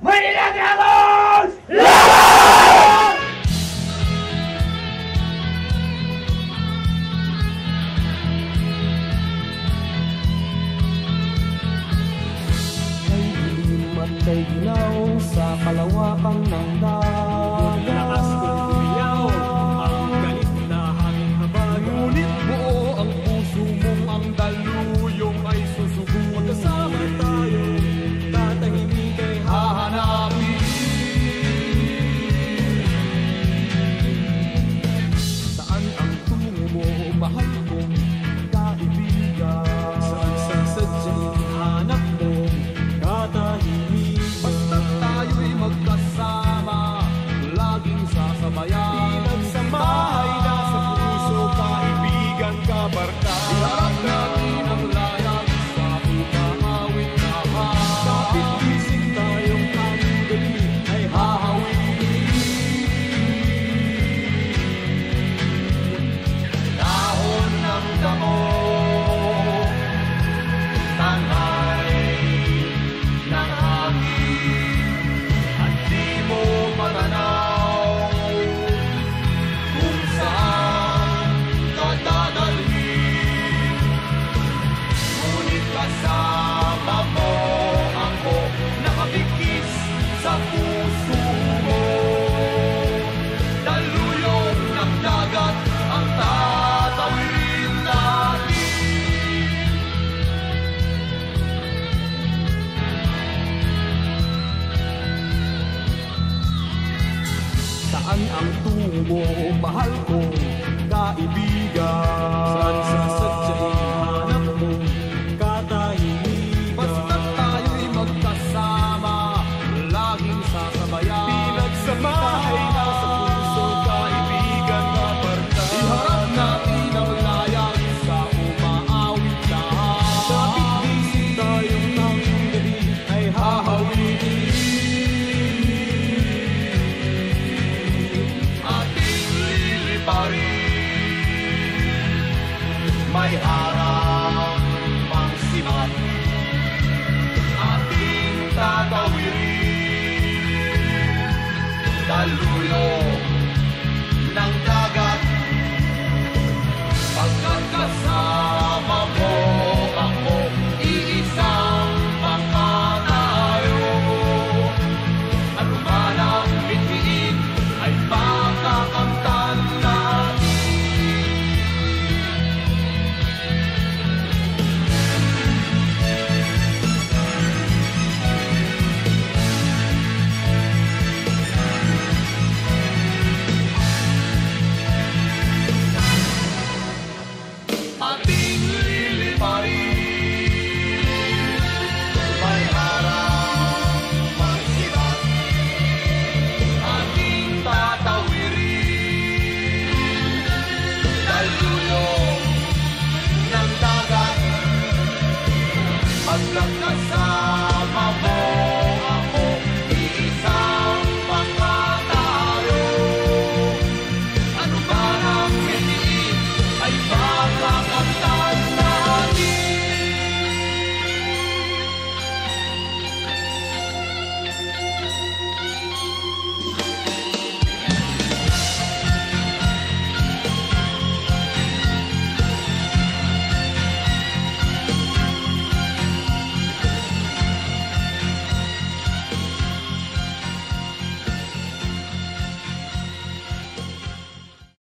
Manila Dragons! Laban! Kay dilim at kay ginaw sa kalawakan ng dagat. Lakas kong umiyaw ang galit na hangin habag. Ngunit buo ang puso mong ang daluyong ay susugo. Magkasama tayo, tatahimik ay hahanapin. Saan ang tungo mo, mahal kong kaibigan? Saan sa sadyang hanap mo, katahimik? Basta't tayo'y magkasama, laging sasabayan. Pinagsamahay na sa puso, kaibigan, kabarka. Iharap natin ang layag sa umahawit na hangin. Kapit gising tayong ang gabi ay hahawin. Dahon ng damo, tanghay ng hangin, at di mo matanaw kung saan ka dadalhin. Ngunit kasama mo ako, nakapikis sa puso mo. Daluyong ng dagat ang tatawirin natin. Saan ang tungo mo, mahal kong kaibigan? Saan sa sadyang hanap mo, katahimikan? Basta't tayo'y magkasama, laging sasabayan. Pinagsamahay na sa puso, kaibigan, kabarka. Iharap natin ang layag sa umaawit na hangin. Kapit gising tayong ang gabi ay hahawitin. Ating liliparin, may harap pang sibat. Ating tatawirin, daluyo